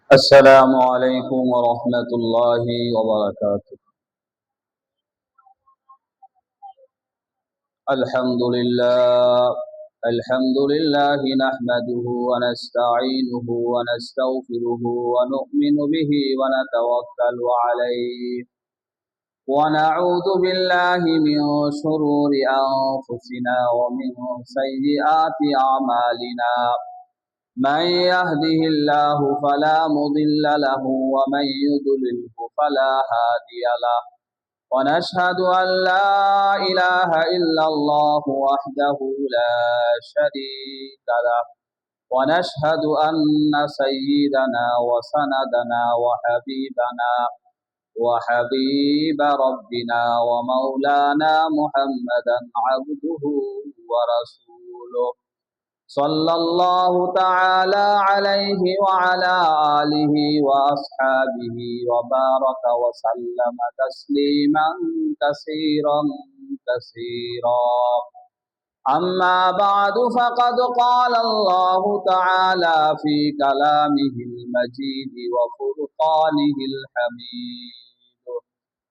السلام عليكم ورحمة الله وبركاته. الحمد لله الحمد لله نحمده ونستعينه ونستغفره ونؤمن به ونتوكل عليه ونعوذ بالله من شرور أنفسنا ومن سيئات أعمالنا. من يهده الله فلا مضل له ومن يضلله فلا هادي له، ونشهد أن لا إله إلا الله وحده لا شريك له، ونشهد أن سيدنا وسندنا وحبيب ربنا ومولانا محمدا عبده ورسوله، صلى الله تعالى عليه وعلى آله وأصحابه وبارك وسلم تسليما كثيرا كثيرا. أما بعد فقد قال الله تعالى في كلامه المجيد وفرقانه الحميد: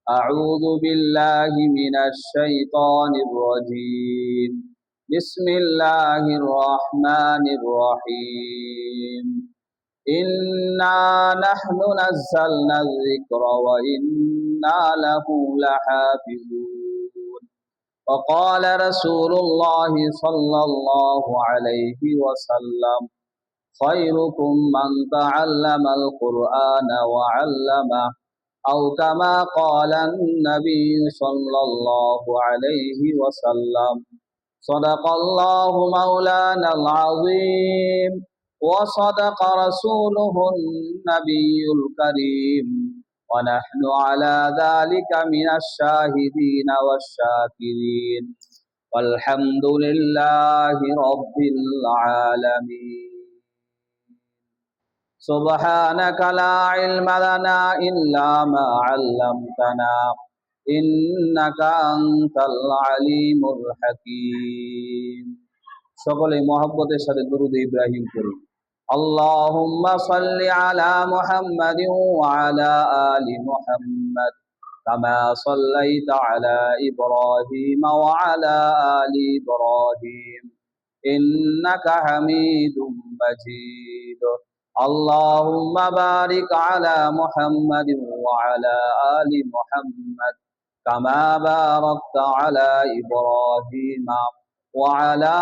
أعوذ بالله من الشيطان الرجيم، بسم الله الرحمن الرحيم. إنا نحن نزلنا الذكر وإنا له لحافظون. وقال رسول الله صلى الله عليه وسلم: خيركم من تعلم القرآن وعلمه، أو كما قال النبي صلى الله عليه وسلم. صدق الله مولانا العظيم وصدق رسوله النبي الكريم، ونحن على ذلك من الشاهدين والشاكرين، والحمد لله رب العالمين. سبحانك لا علم لنا إلا ما علمتنا إنك أنت العليم الحكيم. সকলে মহব্বতের সাথে দরুদ ইব্রাহিম করি। আল্লাহুম্মা সাল্লি আলা মুহাম্মাদিন ওয়া আলা আলি মুহাম্মাদ কামা সাল্লাইতা আলা ইব্রাহিম ওয়া আলা আলি ইব্রাহিম ইন্নাকা হামিদুম মাজিদ। আল্লাহুম্মা বারিক আলা মুহাম্মাদিন ওয়া আলা আলি মুহাম্মাদ كما باركت على إبراهيم وعلى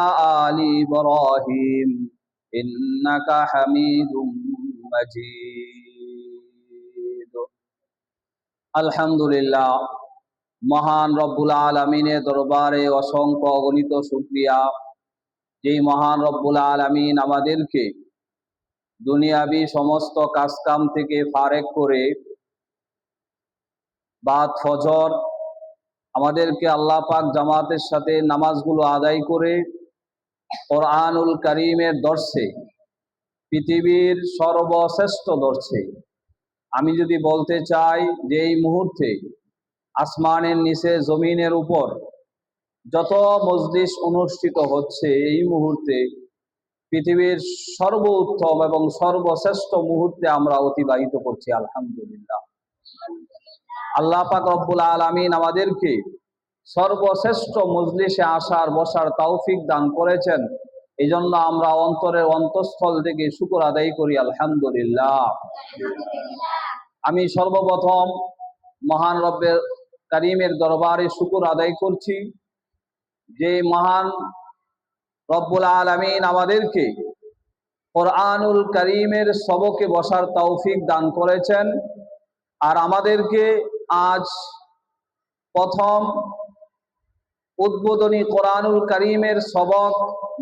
آل إبراهيم إنك حميد مجيد। আলহামদুলিল্লাহ, মহান রব্বুল আলামিনের দরবারে অসংখ্য অগণিত শুকরিয়া, যেই মহান রব্বুল আলামিন আমাদেরকে দুনিয়াবি সমস্ত কাজকাম থেকে ফারেক করে বাদ ফজর আমাদেরকে আল্লাহ পাক জামাতের সাথে নামাজগুলো আদায় করে কোরআনুল কারীমের দর্শে, পৃথিবীর সর্বশ্রেষ্ঠ দর্শে, আমি যদি বলতে চাই যে এই মুহূর্তে আসমানের নিচে জমিনের উপর যত মজলিস অনুষ্ঠিত হচ্ছে, এই মুহূর্তে পৃথিবীর সর্বোত্তম এবং সর্বশ্রেষ্ঠ মুহূর্তে আমরা অতিবাহিত করছি। আলহামদুলিল্লাহ, আল্লাহ পাক রব্বুল আলামিন আমাদেরকে সর্বশ্রেষ্ঠ মজলিসে আসার বসার তৌফিক দান করেছেন। এই জন্য আমরা অন্তরের অন্তঃস্থল থেকে শুকর আদায় করি। আলহামদুলিল্লাহ। আমি সর্বপ্রথম মহান রব্বের কারীমের দরবারে শুকর আদায় করছি, যে মহান রব্বুল আলামিন আমাদেরকে কোরআনুল কারীমের সবকে বসার তৌফিক দান করেছেন। আর আমাদেরকে আজ প্রথম উদ্বোধনী কোরআনুল কারীমের সবক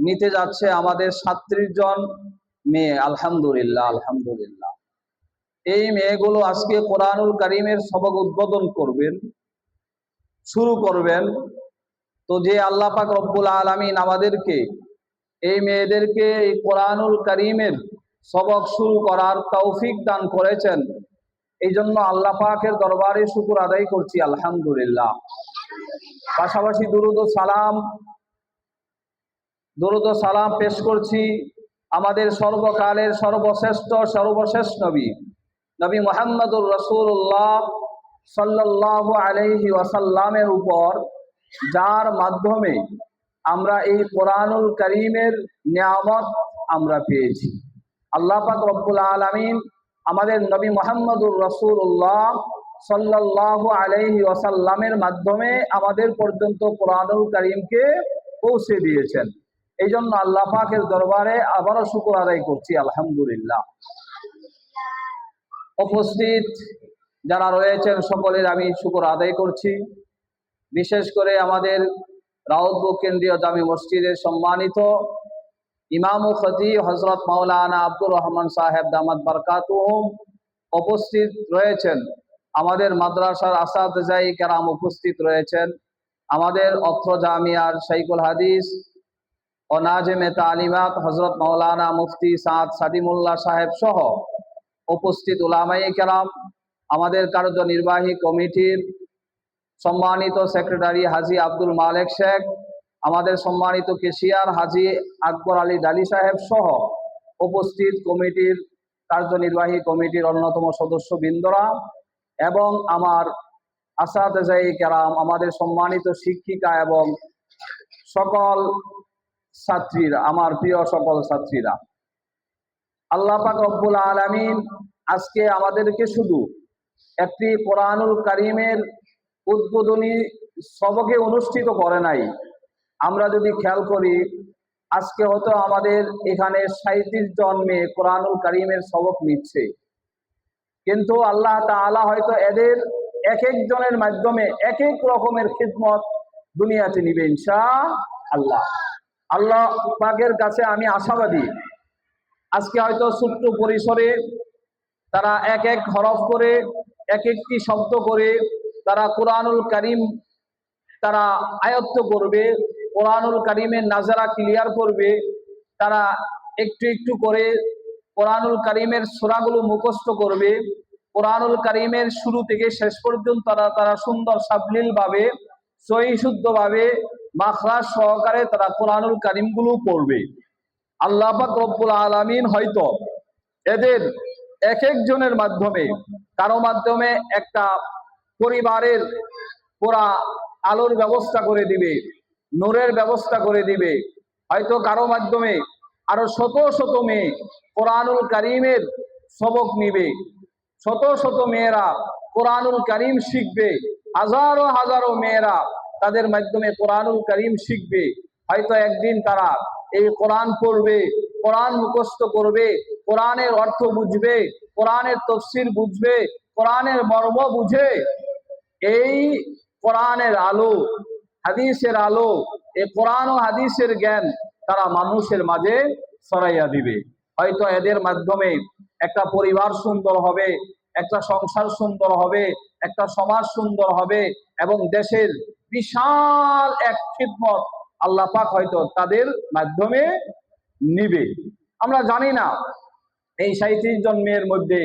নিতে যাচ্ছে আমাদের 37 জন মেয়ে। আলহামদুলিল্লাহ, আলহামদুলিল্লাহ। এই মেয়েগুলো আজকে কোরআনুল কারীমের সবক উদ্বোধন করবেন, শুরু করবেন। তো যে আল্লাহ পাক রব্বুল আলামিন আমাদেরকে এই মেয়েদেরকে এই কোরআনুল কারীমের সবক শুরু করার তৌফিক দান করেছেন, এই জন্য আল্লাহ পাকের দরবারে শুকর আদায় করছি। আলহামদুলিল্লাহ। পাশাপাশি দরুদ ও সালাম পেশ করছি আমাদের সর্বকালের সর্বশ্রেষ্ঠ সর্বশেষ নবী নবী মুহাম্মদুর রাসূলুল্লাহ সাল্লাল্লাহু আলাইহি ওয়াসাল্লামের উপর, যার মাধ্যমে আমরা এই কোরআনুল কারীমের নিয়ামত আমরা পেয়েছি। আল্লাহ পাক রব্বুল আলামিন আমাদের নবী মুহাম্মদুর রাসূলুল্লাহ সাল্লাল্লাহু আলাইহি ওয়াসাল্লামের মাধ্যমে আমাদের পর্যন্ত কোরআনুল কারীমকে পৌঁছে দিয়েছেন। এই জন্য আল্লাহ পাকের দরবারে আবারও শুকর আদায় করছি, আলহামদুলিল্লাহ। উপস্থিত যারা রয়েছেন সকলের আমি শুকর আদায় করছি। বিশেষ করে আমাদের রাউতপুর কেন্দ্রীয় জামি মসজিদের সম্মানিত ইমাম ও খতিব হযরত মাওলানা আব্দুর রহমান সাহেব দামাত বারকাতুহুম উপস্থিত রয়েছেন। আমাদের মাদ্রাসার আসাতিজায়ে কেরাম উপস্থিত রয়েছেন। আমাদের অত্র জামিয়ার শাইখুল হাদিস ও নাজেমে তালিমাত হযরত মাওলানা মুফতি সাদ সাদিমুল্লাহ সাহেব সহ উপস্থিত উলামায়ে কেরাম, আমাদের কার্যনির্বাহী কমিটির সম্মানিত সেক্রেটারি হাজী আব্দুল মালেক শেখ, আমাদের সম্মানিত কেশিয়ার হাজী আকবর আলী ডালি সাহেব সহ উপস্থিত কমিটির কার্যনির্বাহী কমিটির অন্যতম সদস্যবৃন্দরা এবং আমার আসাতিজায়ে কেরাম, আমাদের সম্মানিত শিক্ষিকা এবং সকল ছাত্রীরা, আমার প্রিয় সকল ছাত্রীরা, আল্লাহ পাক রব্বুল আলামিন আজকে আমাদেরকে শুধু একটি কোরআনুল কারীমের উদ্বোধনী সবকে অনুষ্ঠিত করে নাই। আমরা যদি খেয়াল করি, আজকে হয়তো আমাদের এখানে 37 জন মেয়ে কোরআনুল কারীমের সবক নিচ্ছে, কিন্তু আল্লাহ তাআলা হয়তো এদের এক একজনের মাধ্যমে এক এক রকমের খিদমত দুনিয়াতে নিবে ইনশাআল্লাহ। আল্লাহ পাকের কাছে আমি আশাবাদী, আজকে হয়তো ছোট্ট পরিসরে তারা এক এক হরফ করে এক একটি শব্দ করে তারা কোরআনুল কারীম তারা আয়ত্ত করবে, কোরআনুল কারীমের নাজারা ক্লিয়ার করবে, তারা একটু একটু করে কোরআনুল কারীমের সূরাগুলো মুখস্থ করবে, কোরআনুল কারীমের শুরু থেকে শেষ পর্যন্ত তারা সুন্দর সাবলীল ভাবে সহিহ শুদ্ধ ভাবে মাখরাজ সহকারে তারা কোরআনুল কারীমগুলো পড়বে। আল্লাহ পাক রব্বুল আলামিন হয়তো এদের এক একজনের মাধ্যমে, কারো মাধ্যমে একটা পরিবারের পুরা আলোর ব্যবস্থা করে দিবে, নূরের ব্যবস্থা করে দিবে, হয়তো কারো মাধ্যমে আরো শত শত মেয়ে কোরআনুল কারীমের সবক নিবে, শত শত মেয়েরা কোরআনুল কারীম শিখবে, হাজারো হাজারো মেয়েরা তাদের মাধ্যমে কোরআনুল কারীম শিখবে। হয়তো একদিন তারা এই কোরআন পড়বে, কোরআন মুখস্থ করবে, কোরআনের অর্থ বুঝবে, কোরআনের তাফসীর বুঝবে, কোরআনের মর্ম বুঝে এই কোরআনের আলো, হাদিসের আলো, এই কোরআন ও হাদিসের জ্ঞান তারা মানুষের মাঝে ছড়াইয়া দিবে। হয়তো এদের মাধ্যমে একটা পরিবার সুন্দর হবে, একটা সংসার সুন্দর হবে, একটা সমাজ সুন্দর হবে এবং দেশের বিশাল এক খিদমত আল্লাহ পাক হয়তো তাদের মাধ্যমে নিবে। আমরা জানি না এই 37 জন মেয়ের মধ্যে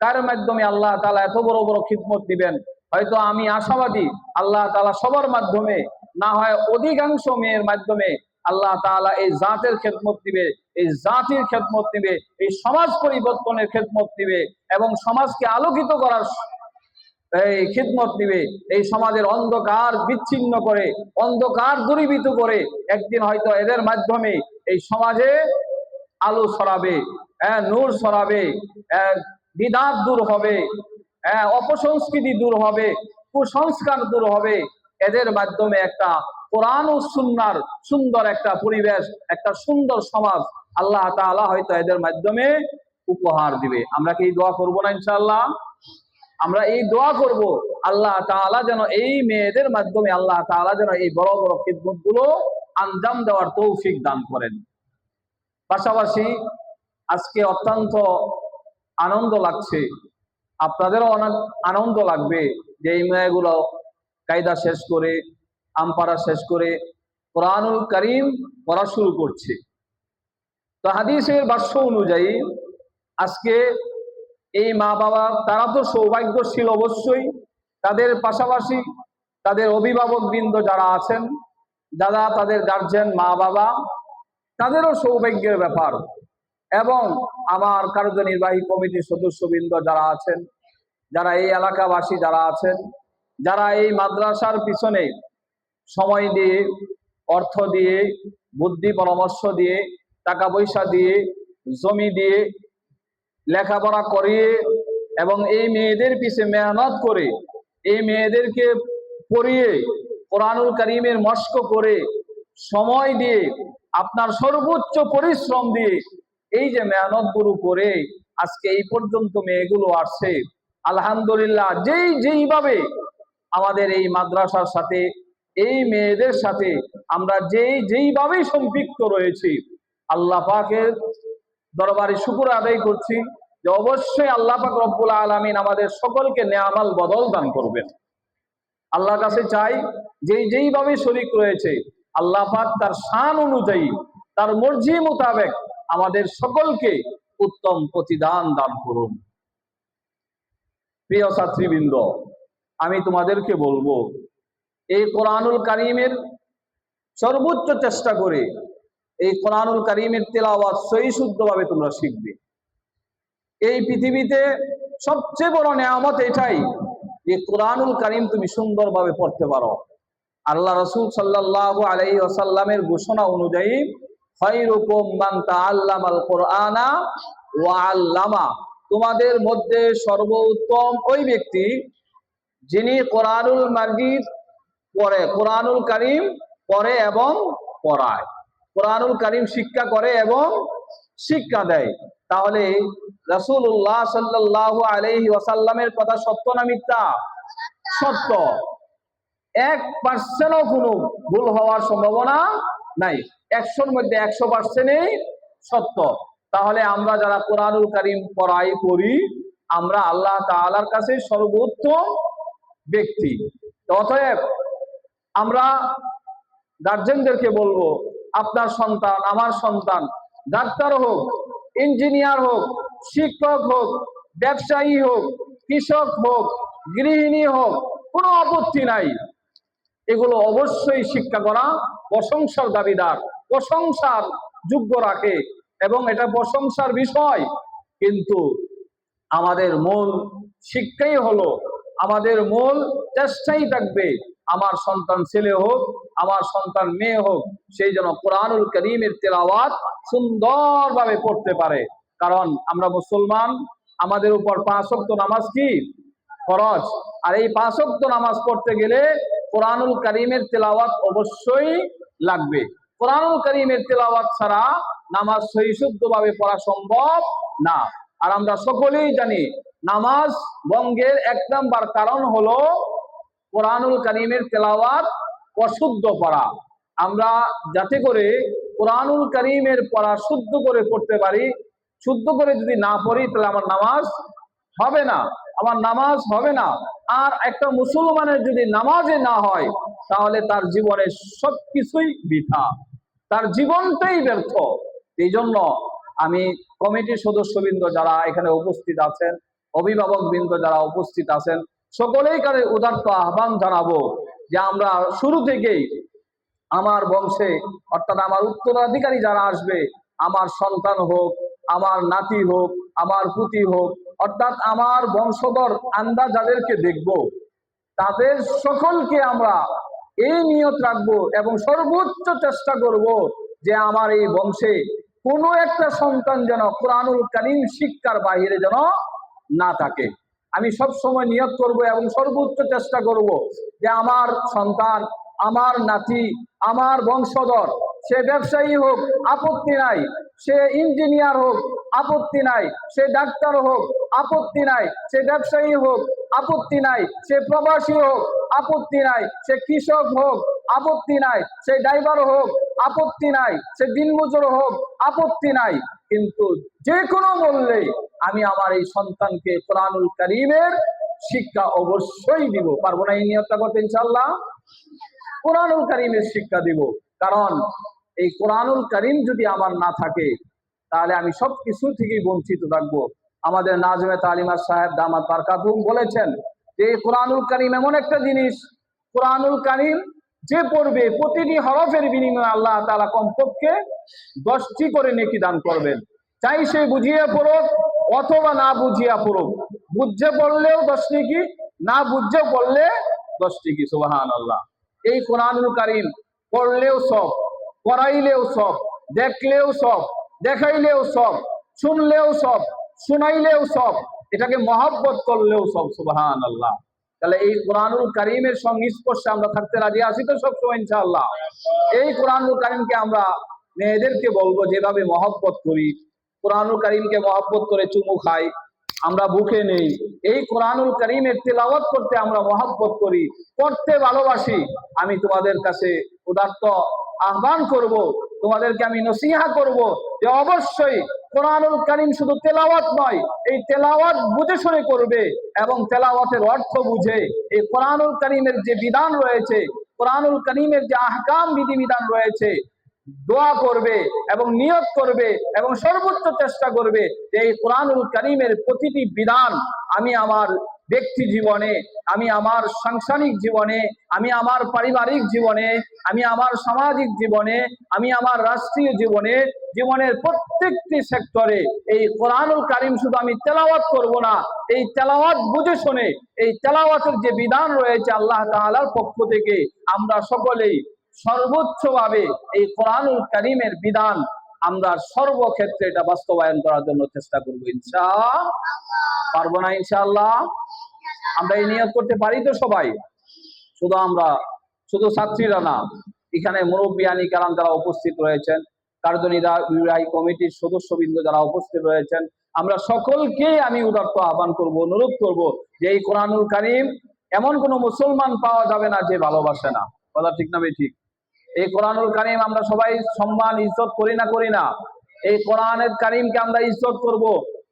কার মাধ্যমে আল্লাহ তাআলা এত বড় বড় খিদমত দিবেন। হয়তো আমি আশাবাদী আল্লাহ তাআলা সবার মাধ্যমে না হয় অধিকাংশ মেয়ের মাধ্যমে আল্লাহ তাআলা এই জাতের খেদমত দিবে, এই জাতির খেদমত দিবে, এই সমাজ পরিবর্তনের খেদমত দিবে এবং সমাজকে আলোকিত করার এই খিদমত দিবে। এই সমাজের অন্ধকার বিচ্ছিন্ন করে, অন্ধকার দূরীভূত করে একদিন হয়তো এদের মাধ্যমে এই সমাজে আলো ছড়াবে, নূর ছড়াবে, বিদাত দূর হবে, অপসংস্কৃতি দূর হবে, কুসংস্কার দূর হবে। এদের মাধ্যমে একটা কোরআন ও সুন্নাহর সুন্দর একটা পরিবেশ, একটা সুন্দর সমাজ আল্লাহ তাআলা হয়তো এদের মাধ্যমে উপহার দিবে। আমরা কি দোয়া করব না ইনশাআল্লাহ? আমরা এই দোয়া করব আল্লাহ তাআলা যেন এই মেয়েদের মাধ্যমে আল্লাহ তাআলা যেন এই বড় বড় খিদমতগুলো আঞ্জাম দেওয়ার তৌফিক দান করেন। পাশাপাশি আজকে অত্যন্ত আনন্দ লাগছে, আপনাদেরও অনেক আনন্দ লাগবে যে এই মেয়েগুলো কায়দা শেষ করে, আমপারা শেষ করে কোরআনুল কারীম পড়া শুরু করছে। তো হাদিসের ভাষ্য অনুযায়ী আজকে এই মা বাবা তারা তো সৌভাগ্যশীল অবশ্যই, তাদের পাশাপাশি তাদের অভিভাবক বৃন্দ যারা আছেন, যারা তাদের গার্জিয়ান মা বাবা, তাদেরও সৌভাগ্যের ব্যাপার এবং আমার কার্যনির্বাহী কমিটির সদস্যবৃন্দ যারা আছেন, যারা এই এলাকাবাসী যারা আছেন, যারা এই মাদ্রাসার পিছনে সময় দিয়ে, অর্থ দিয়ে, বুদ্ধি পরামর্শ দিয়ে, টাকা পয়সা দিয়ে, জমি দিয়ে, লেখাপড়া করিয়ে এবং এই মেয়েদের পিছে মেহনত করে, এই মেয়েদেরকে পড়িয়ে কোরআনুল কারীমের মশক করে, সময় দিয়ে, আপনার সর্বোচ্চ পরিশ্রম দিয়ে এই যে মেহনত গুলো করে আজকে এই পর্যন্ত মেয়েগুলো আসছে, আলহামদুলিল্লাহ। যেইভাবে আমাদের এই মাদ্রাসার সাথে, এই মেয়েদের সাথে আমরা যেইভাবেই সম্পৃক্ত রয়েছি, আল্লাহ পাকের দরবারে শুকর আদায় করছি যে অবশ্যই আল্লাহ পাক রব্বুল আলামিন আমাদের সকলকে নেয়ামাল বদল দান করবেন। আল্লাহর কাছে চাই যেইভাবে শরীক রয়েছে, আল্লাহ পাক তার শান অনুযায়ী, তার মর্জি মোতাবেক আমাদের সকলকে উত্তম প্রতিদান দান করুন। প্রিয় ছাত্রীবৃন্দ, আমি তোমাদেরকে বলবো, এই কোরআনুল কারীমের সর্বোচ্চ চেষ্টা করে এই কোরআনুল কারীমের তেলাওয়াত সহি শুদ্ধভাবে তোমরা শিখবে। এই পৃথিবীতে সবচেয়ে বড় নেয়ামত এটাই যে কোরআনুল কারীম তুমি সুন্দরভাবে পড়তে পারো। আল্লাহ রাসূল সাল্লাল্লাহু আলাইহি ওয়াসাল্লামের ঘোষণা অনুযায়ী, খায়রুকুম মান তাআল্লামাল কুরআনা ওয়া আল্লামা, তোমাদের মধ্যে সর্বোত্তম ওই ব্যক্তি যিনি কোরআনুল মাজিদ পড়ে, কোরআনুল কারীম পড়ে এবং পড়ায়, কোরআনুল কারীম শিক্ষা করে এবং শিক্ষা দেয়। তাহলে রাসূলুল্লাহ সাল্লাল্লাহু আলাইহি ওয়াসাল্লামের কথা সত্য না মিথ্যা? সত্য। 1% কোনো ভুল হওয়ার সম্ভাবনা নাই। 100-র মধ্যে 100%ই সত্য। তাহলে আমরা যারা কোরআনুল কারীম পড়ি, আমরা আল্লাহ তাআলার কাছে সর্বোত্তম ব্যক্তি। অতএব আমরা গার্জেনদেরকে বলবো, আপনার সন্তান, আমার সন্তান ডাক্তার হোক, ইঞ্জিনিয়ার হোক, শিক্ষক হোক, ব্যবসায়ী হোক, কৃষক হোক, গৃহিণী হোক, কোনো আপত্তি নাই। এগুলো অবশ্যই শিক্ষা করা প্রশংসার দাবিদার, প্রশংসার যোগ্য রাখে এবং এটা প্রশংসার বিষয়। কিন্তু আমাদের মূল শিক্ষাই হলো, আমাদের মূল চেষ্টাই থাকবে আমার সন্তান ছেলে হোক, আমার সন্তান মেয়ে হোক, সেই যেন কোরআনুল কারীমের তেলাওয়াত সুন্দরভাবে পড়তে পারে। কারণ আমরা মুসলমান, আমাদের উপর 5 ওয়াক্ত নামাজ কি ফরজ, আর এই 5 ওয়াক্ত নামাজ পড়তে গেলে কোরআনুল কারীমের তেলাওয়াত অবশ্যই লাগবে। কোরআনুল কারীমের তেলাওয়াত ছাড়া নামাজ সহি শুদ্ধভাবে পড়া সম্ভব না। আর আমরা সকলেই জানি নামাজ ভঙ্গের 1 নাম্বার কারণ হলো কোরআনুল কারীমের তেলাওয়াত অশুদ্ধ পড়া। আমরা যাতে করে কোরআনুল কারীমের পড়া শুদ্ধ করে পড়তে পারি, শুদ্ধ করে যদি না পড়ি তাহলে আমার নামাজ হবে না, আমার নামাজ হবে না। আর একটা মুসলমানের যদি নামাজে না হয় তাহলে তার জীবনে সবকিছুই বৃথা, তার জীবনটাই ব্যর্থ। এই জন্য আমি কমিটির সদস্যবৃন্দ যারা এখানে উপস্থিত আছেন, অভিভাবক বৃন্দ যারা উপস্থিত আছেন, সকলেই কারে উদাত্ত আহ্বান জানাবো যে আমরা শুরু থেকেই আমার বংশে, অর্থাৎ আমার উত্তরাধিকারী যারা আসবে, আমার সন্তান হোক, আমার নাতি হোক, আমার পুতি হোক, অর্থাৎ আমার বংশধর আন্দা যাদেরকে দেখব, তাদের সকলকে আমরা এই নিয়ত রাখবো এবং সর্বোচ্চ চেষ্টা করব যে আমার এই বংশে কোনো একটা সন্তান যেন কোরআনুল কারীম শিক্ষার বাহিরে যেন না থাকে। আমি সব সময় নিয়ত করব এবং সর্বোচ্চ চেষ্টা করব যে আমার সন্তান, আমার নাতি, আমার বংশধর, সে ব্যবসায়ী হোক আপত্তি নাই, সে ইঞ্জিনিয়ার হোক আপত্তি নাই, সে ডাক্তার হোক আপত্তি নাই, সে ব্যবসায়ী হোক আপত্তি নাই, সে প্রবাসী হোক আপত্তি নাই, সে কৃষক হোক আপত্তি নাই, সে ড্রাইভার হোক আপত্তি নাই, সে দিনমজুর হোক আপত্তি নাই। কিন্তু যে কোনো মূল্যে আমি আমার এই সন্তানকে কোরআনুল কারীমের শিক্ষা অবশ্যই দিব। পারবো না এই নিয়তটা করতে? ইনশাআল্লাহ কোরআনুল কারীমের শিক্ষা দিব। কারণ এই কোরআনুল কারীম যদি আমার না থাকে তাহলে আমি সবকিছু থেকেই বঞ্চিত থাকবো। আমাদের নাজমে তালিমাত সাহেব দামাত বারকাতুহুম বলেছেন যে কোরআনুল কারীম এমন একটা জিনিস, কোরআনুল কারীম যে পড়বে প্রতিটি হরফের বিনিময়ে আল্লাহ তাআলা কমপক্ষে 10টি করে নেকি দান করবেন। চাই সে বুঝিয়ে পড়ুক অথবা না বুঝিয়া পড়ুক, বুঝে পড়লেও 10 নেকি, না বুঝে পড়লে 10 নেকি। সুবহানাল্লাহ। এই কোরআনুল কারীম পড়লেও সব, পড়াইলেও সব, দেখলেও সব, দেখাইলেও সব, শুনলেও সব, শুনাইলেও সব, এটাকে মহব্বত করলেও সব। সুবহানাল্লাহ। তাহলে এই কোরআনুল কারীমের সংস্পর্শে আমরা থাকতে রাজি আছি তো সবসময় ইনশাআল্লাহ? এই কোরআনুল কারীমকে আমরা মেয়েদেরকে বলবো যেভাবে মহব্বত করি, কোরআনুল কারীমকে মহব্বত করে চুমু খাই, আমরা বুকে নেই, এই কোরআনুল কারীমের তিলাওয়াত করতে আমরা মহব্বত করি, পড়তে ভালোবাসি। আমি তোমাদের কাছে উদাত্ত আহ্বান করব, তোমাদেরকে আমি নসিহা করব যে অবশ্যই কোরআনুল কারীম শুধু তেলাওয়াত নয়, এই তেলাওয়াত বুঝে শুনে করবে এবং তেলাওয়াতের অর্থ বুঝে এই কোরআনুল কারীমের যে বিধান রয়েছে, কোরআনুল কারীমের যে আহকাম বিধিবিধান রয়েছে, দোয়া করবে এবং নিয়ত করবে এবং সর্বোচ্চ চেষ্টা করবে যে এই কোরআনুল কারীমের প্রতিটি বিধান আমি আমার ব্যক্তি জীবনে, আমি আমার সাংসারিক জীবনে, আমি আমার পারিবারিক জীবনে, আমি আমার সামাজিক জীবনে, আমি আমার রাষ্ট্রীয় জীবনে, জীবনের প্রত্যেকটি সেক্টরে এই কোরআনুল কারীম শুধু আমি তেলাওয়াত করব না, এই তেলাওয়াত বুঝে শুনে এই তেলাওয়াতের যে বিধান রয়েছে আল্লাহ তাআলার পক্ষ থেকে, আমরা সকলেই সর্বোচ্চভাবে এই কোরআনুল কারীমের বিধান আমরা সর্বক্ষেত্রে এটা বাস্তবায়ন করার জন্য চেষ্টা করবো। ইনশাআল্লাহ পারবো না? ইনশাআল্লাহ আমরা এই নিয়ত করতে পারি তো সবাই? শুধু ছাত্রীরা না, এখানে মুরব্বিয়ানি কেরাম যারা উপস্থিত রয়েছেন, কার্যনির্বাহী কমিটির সদস্যবৃন্দ যারা উপস্থিত রয়েছেন, আমরা সকলকে আমি উদাত্ত আহ্বান করব, অনুরোধ করব যে এই কোরআনুল কারীম এমন কোন মুসলমান পাওয়া যাবে না যে ভালোবাসে না। কথা ঠিক না ঠিক? এই কোরআনুল কারীম আমরা সবাই সম্মান ইজ্জত করি না? এই কোরআনের কারীমকে আমরা ইজ্জত করব,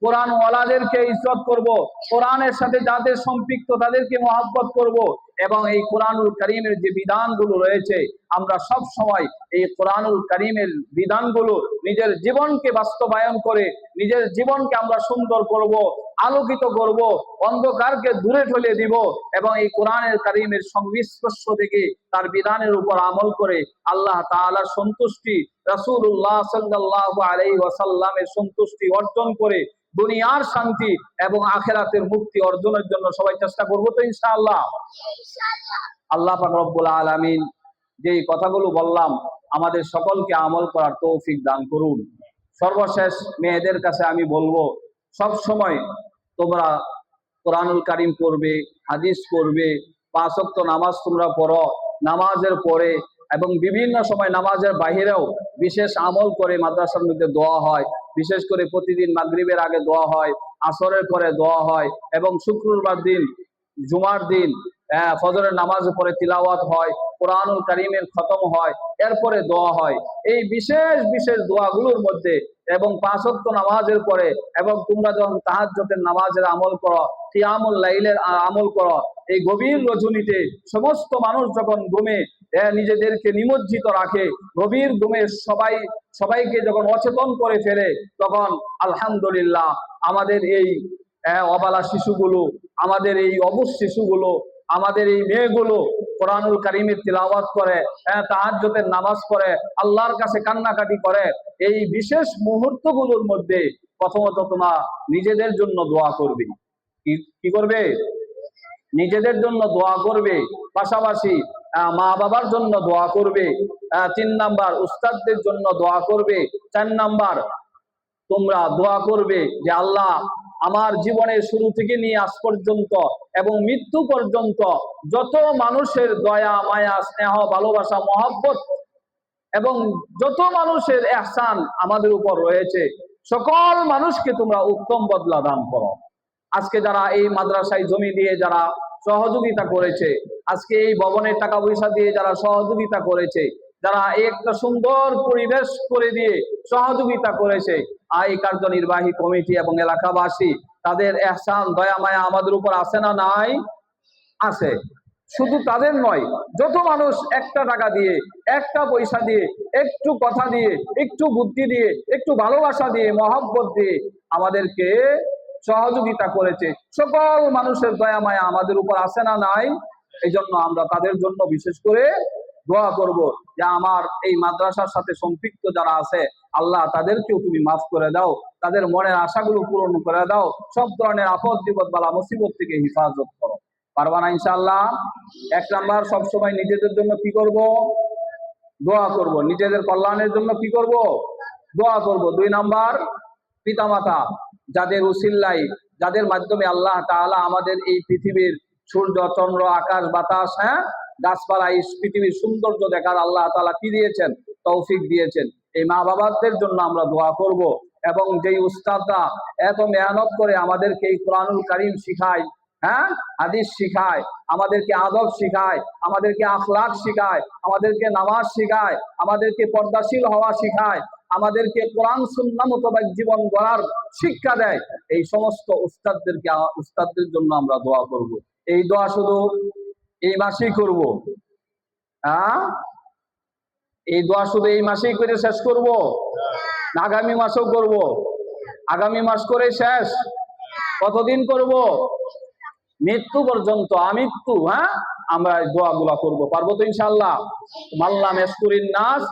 কোরআন ওয়ালাদেরকে ইজ্জত করব, কোরআনের সাথে যাদের সম্পৃক্ত তাদেরকে মহব্বত করব এবং এই কোরআনুল কারীমের যে বিধানগুলো রয়েছে আমরা সব সময় এই কোরআনুল কারীমের বিধানগুলো নিজের জীবনকে বাস্তবায়ন করে নিজের জীবনকে আমরা সুন্দর করব, আলোকিত করব, অন্ধকারকে দূরে ঠেলে দিব এবং এই কোরআনের কারীমের সংস্পর্শ থেকে তার বিধানের উপর আমল করে আল্লাহ তাআলার সন্তুষ্টি, রাসূলুল্লাহ সাল্লাল্লাহু আলাইহি ওয়াসাল্লামের সন্তুষ্টি অর্জন করে দুনিয়ার শান্তি এবং আখিরাতের মুক্তি অর্জনের জন্য সবাই চেষ্টা করব তো ইনশাআল্লাহ? আল্লাহ পাক রব্বুল আলামিন যেই কথাগুলো বললাম আমাদের সকলকে আমল করার তৌফিক দান করুন। সর্বশেষ মেয়েদের কাছে আমি বলবো, সব সময় তোমরা কোরআনুল কারীম পড়বে, হাদিস পড়বে, 5 ওয়াক্ত নামাজ তোমরা পড়ো, নামাজের পরে এবং বিভিন্ন সময় নামাজের বাহিরেও বিশেষ আমল করে মাদ্রাসার মধ্যে দোয়া হয়, বিশেষ করে প্রতিদিন মাগরিবের আগে দোয়া হয়, আসরের পরে দোয়া হয় এবং শুক্রবার দিন, জুমার দিন ফজরের নামাজের পরে তিলাওয়াত হয়, কোরআনুল কারীমের খতম হয়, এরপরে দোয়া হয়। এই বিশেষ দোয়াগুলোর মধ্যে এবং 5 ওয়াক্ত নামাজের পরে এবং তোমরা যখন তাহাজ্জুদের নামাজের আমল করো, কিয়ামুল লাইলের আমল করো, এই গভীর রজনীতে সমস্ত মানুষ যখন ঘুমে নিজেদেরকে নিমজ্জিত রাখে, গভীর ঘুমে সবাইকে যখন অচেতন করে ফেলে, তখন আলহামদুলিল্লাহ আমাদের এই অবালা শিশুগুলো, আমাদের এই অবুঝ শিশুগুলো, আমাদের এই মেয়েগুলো কোরআনুল কারীমের তিলাওয়াত করে, তাহাজ্জুদের নামাজ পড়ে, আল্লাহর কাছে কান্নাকাটি করে। এই বিশেষ মুহূর্তগুলোর মধ্যে প্রথমত তোমরা নিজেদের জন্য দোয়া করবে। কি করবে? নিজেদের জন্য দোয়া করবে, পাশাপাশি মা বাবার জন্য দোয়া করবে, 3 নাম্বার উস্তাদদের জন্য দোয়া করবে, 4 নাম্বার তোমরা দোয়া করবে যে আল্লাহ আমার জীবনের শুরু থেকে নিয়ে আজ পর্যন্ত এবং মৃত্যু পর্যন্ত যত মানুষের দয়া মায়া স্নেহ ভালোবাসা মহব্বত এবং যত মানুষের ইহসান আমাদের উপর রয়েছে সকল মানুষকে তোমরা উত্তম বদলা দান করো। আজকে যারা এই মাদ্রাসায় জমি দিয়ে যারা সহযোগিতা করেছে, আজকে এই ভবনের টাকা পয়সা দিয়ে যারা সহযোগিতা করেছে, যারা একটা সুন্দর পরিবেশ করে দিয়ে সহযোগিতা করেছে, এই কার্যনির্বাহী কমিটি এবং এলাকাবাসী, তাদের ইহসান দয়া মায়া আমাদের উপর আছে না নাই? আছে। শুধু তাদের নয়, যত মানুষ একটা টাকা দিয়ে, একটা পয়সা দিয়ে, একটু কথা দিয়ে, একটু বুদ্ধি দিয়ে, একটু ভালোবাসা দিয়ে, মহব্বত দিয়ে আমাদেরকে সহযোগিতা করেছে, সকল মানুষের দয়া মায়া আমাদের উপর আছে না নাই? এই জন্য আমরা তাদের জন্য বিশেষ করে দোয়া করব যে আমার এই মাদ্রাসার সাথে সম্পৃক্ত যারা আছে আল্লাহ তাদেরকেও তুমি মাফ করে দাও, তাদের মনের আশাগুলো পূরণ করে দাও, সব ধরনের আপদ বিপদ বালা মুসিবত থেকে হেফাজত করো। পারবা না ইনশাআল্লাহ? 1 নাম্বার, সবসময় নিজেদের জন্য কি করব? দোয়া করব। নিজেদের কল্যাণের জন্য কি করব? দোয়া করব। 2 নাম্বার, পিতামাতা যাদের উসিল্লাই, যাদের মাধ্যমে আল্লাহ তাআলা আমাদের এই পৃথিবীর সূর্য চন্দ্র আকাশ বাতাস, গাছপালা, এই পৃথিবীর সৌন্দর্য দেখার আল্লাহ তাআলা কি দিয়েছেন? তৌফিক দিয়েছেন। এই মা বাবাদের জন্য আমরা দোয়া করব। এবং যেই উস্তাদরা এত মেহনত করে আমাদেরকে এই কোরআনুল কারীম শিখায়, হাদিস শিখায়, আমাদেরকে আদব শিখায়, আমাদেরকে আখলাক শিখায়, আমাদেরকে নামাজ শিখায়, আমাদেরকে পর্দাশীল হওয়া শিখায়, আমাদেরকে কোরআন সুন্নাহ মোতাবেক জীবন গড়ার শিক্ষা দেয়, এই সমস্ত উস্তাদদের জন্য আমরা দোয়া করব। এই দোয়া শুধু এই মাসেই করব? এই দোয়া শুধু এই মাসেই করে শেষ করব? আগামী মাসেও করব? আগামী মাস করে শেষ? কতদিন করব? মৃত্যু পর্যন্ত, আমৃত্যু আমরা এই দোয়াগুলা করব। পারবো তো ইনশাআল্লাহ? মাল্লাম ইয়াশকুরিন নাস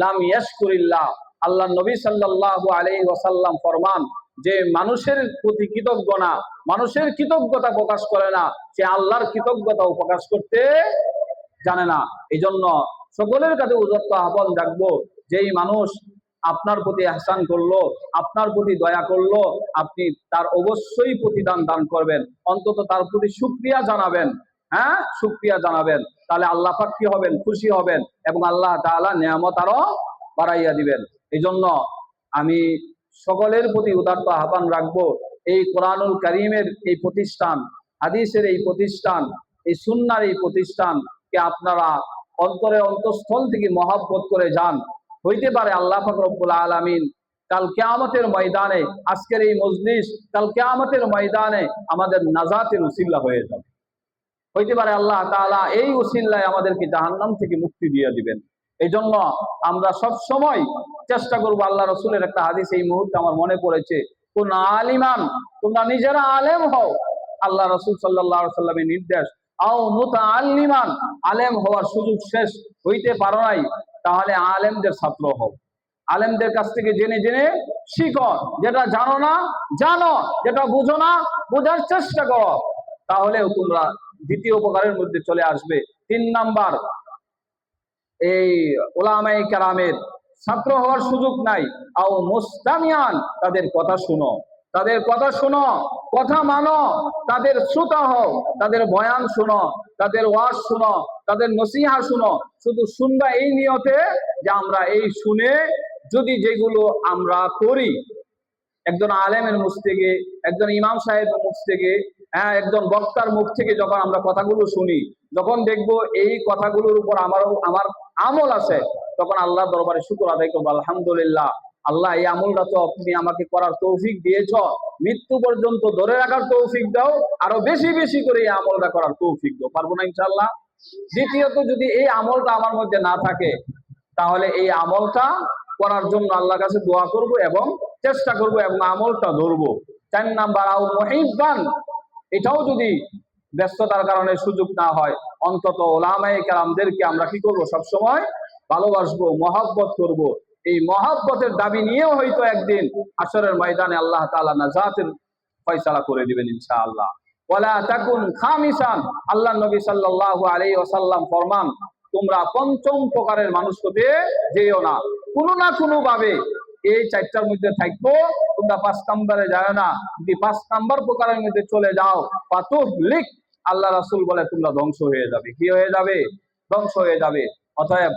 লাম ইয়াশকুরিল্লাহ। আল্লাহ নবী সাল্লাল্লাহু আলাইহি ওয়াসাল্লাম ফরমান যে মানুষের প্রতি কৃতজ্ঞ না, মানুষের কৃতজ্ঞতা প্রকাশ করে না, সে আল্লাহর কৃতজ্ঞতাও প্রকাশ করতে জানে না। এই জন্য সকলের কাছে উদাত্ত আহ্বান রাখবো, যেই মানুষ আপনার প্রতি ইহসান করলো, আপনার প্রতি দয়া করলো, আপনি তার অবশ্যই প্রতিদান দান করবেন, অন্তত তার প্রতি শুকরিয়া জানাবেন। শুকরিয়া জানাবেন, তাহলে আল্লাহ পাক কি হবেন? খুশি হবেন এবং আল্লাহ তাআলা নিয়ামত আরো বাড়াইয়া দিবেন। এই জন্য আমি সকলের প্রতি উদাত্ত আহ্বান রাখবো, এই কোরআনুল কারীমের এই প্রতিষ্ঠান, হাদিসের এই প্রতিষ্ঠান, এই সুন্নাহর এই প্রতিষ্ঠানকে আপনারা অন্তরে অন্তঃস্থল থেকে মহব্বত করে যান। হইতে পারে আল্লাহ পাক রব্বুল আলামিন কাল কিয়ামতের ময়দানে, আজকের এই মজলিস কাল কিয়ামতের ময়দানে আমাদের নাজাতের উসিলা হয়ে যাবে। হইতে পারে আল্লাহ তাআলা এই উসিলায় আমাদেরকে জাহান্নাম থেকে মুক্তি দিয়ে দিবেন। এই জন্য আমরা সব সময় চেষ্টা করব। আল্লাহ রাসূলের একটা হাদিস এই মুহূর্তে আমার মনে পড়েছে, কোন আলিমান, তোমরা নিজেরা আলেম হও, আল্লাহ রাসূল সাল্লাল্লাহু আলাইহি ওয়াসাল্লামের নির্দেশ। আও মুতাআল্লিমান, আলেম হওয়ার সুযোগ শেষ হইতে পারো নাই, তাহলে আলেমদের ছাত্র হও, আলেমদের কাছ থেকে জেনে জেনে শিখো, যেটা জানো না জানো, যেটা বুঝো না বোঝার চেষ্টা করো, তাহলেও তোমরা দ্বিতীয় উপকারের মধ্যে চলে আসবে। 3 নাম্বার, এই উলামায়ে কেরামের ছাত্র হওয়ার সুযোগ নাই, আও মুস্তামিয়ান, তাদের কথা শুনো, তাদের কথা শুনো, কথা মানো, তাদের শ্রোতা হও, তাদের বয়ান শুনো, তাদের ওয়াজ শুনো, তাদের নসিহা শুনো। শুধু শুনবা এই নিয়তে যে আমরা এই শুনে যদি যেগুলো আমরা করি, একজন আলেমের মুখ থেকে, একজন ইমাম সাহেবের মুখ থেকে, একজন বক্তার মুখ থেকে যখন আমরা কথাগুলো শুনি, যখন দেখবো এই কথাগুলোর উপর আমার আমল আছে, তখন আল্লাহ দরবারে শুকর আদায় করবো, আলহামদুলিল্লাহ আল্লাহ, এই আমলটা তো আপনি আমাকে করার তৌফিক দিয়েছ, মৃত্যু পর্যন্ত ধরে রাখার তৌফিক দাও, আরো বেশি বেশি করে এই আমলটা করার তৌফিক দাও। পারবো না ইনশাআল্লাহ? দ্বিতীয়ত, যদি এই আমলটা আমার মধ্যে না থাকে, তাহলে এই আমলটা করার জন্য আল্লাহর কাছে দোয়া করব এবং চেষ্টা করব এবং আমলটা ধরবো। 4 নাম্বার, আও মুহিব্বান, এটাও যদি ব্যস্ততার কারণে সুযোগ না হয়, অন্তত উলামায়ে কেরামদেরকে আমরা কি করব? সবসময় ভালোবাসবো, মহব্বত করব। এই মহব্বতের দাবি নিয়েও হয়তো একদিন হাশরের ময়দানে আল্লাহ তাআলা নাজাতের ফয়সালা করে দিবেন ইনশাআল্লাহ। ওয়ালা তাকুন খামিসান, আল্লাহ নবী সাল্লাল্লাহু আলাইহি ওয়াসাল্লাম ফরমান, তোমরা 5ম প্রকারের মানুষ হতে যেও না, কোনো না কোনো ভাবে এই 4টার মধ্যে থাকবো, তোমরা 5 নম্বরে যাও না। যদি 5 নম্বর প্রকারের মধ্যে চলে যাও, ফাতুহলিক, আল্লাহ রাসূল বলে তোমরা ধ্বংস হয়ে যাবে। কি হয়ে যাবে? ধ্বংস হয়ে যাবে। অতএব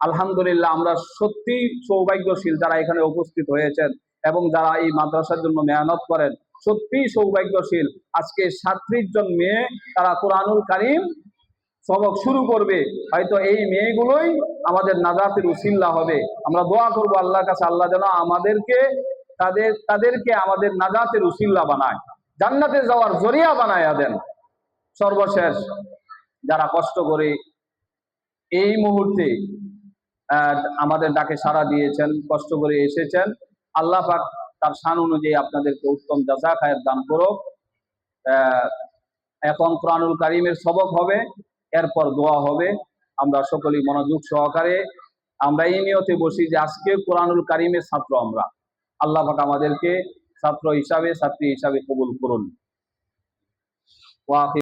আলহামদুলিল্লাহ, আমরা সত্যি সৌভাগ্যশীল যারা এখানে উপস্থিত হয়েছেন এবং যারা এই মাদ্রাসার জন্য মেহনত করেন, সত্যি সৌভাগ্যশীল। আজকে 37 জন মেয়ে তারা কোরআনুল কারীম সবক শুরু করবে, হয়তো এই মেয়েগুলোই আমাদের নাজাতের উসিলা হবে। আমরা দোয়া করব আল্লাহর কাছে, আল্লাহ যেন আমাদেরকে তাদেরকে আমাদের নাজাতের উসিলা বানায়, জান্নাতে যাওয়ার জরিয়া বানায়া দেন। সর্বশেষ, যারা কষ্ট করে এই মুহূর্তে আমাদের ডাকে সাড়া দিয়েছেন, কষ্ট করে এসেছেন, আল্লাহ পাক তার শান অনুযায়ী আপনাদেরকে উত্তম জাযা খায়ের দান করুক। এখন কোরআনুল কারীমের সবক হবে, এরপর দোয়া হবে। আমরা সকলেই মনোযোগ সহকারে আমরা এই নিয়তে বসি যে আজকে কোরআনুল কারিমের ছাত্র আমরা। আল্লাহ পাক আমাদেরকে ছাত্র হিসাবে ছাত্রী হিসাবে কবুল করুন।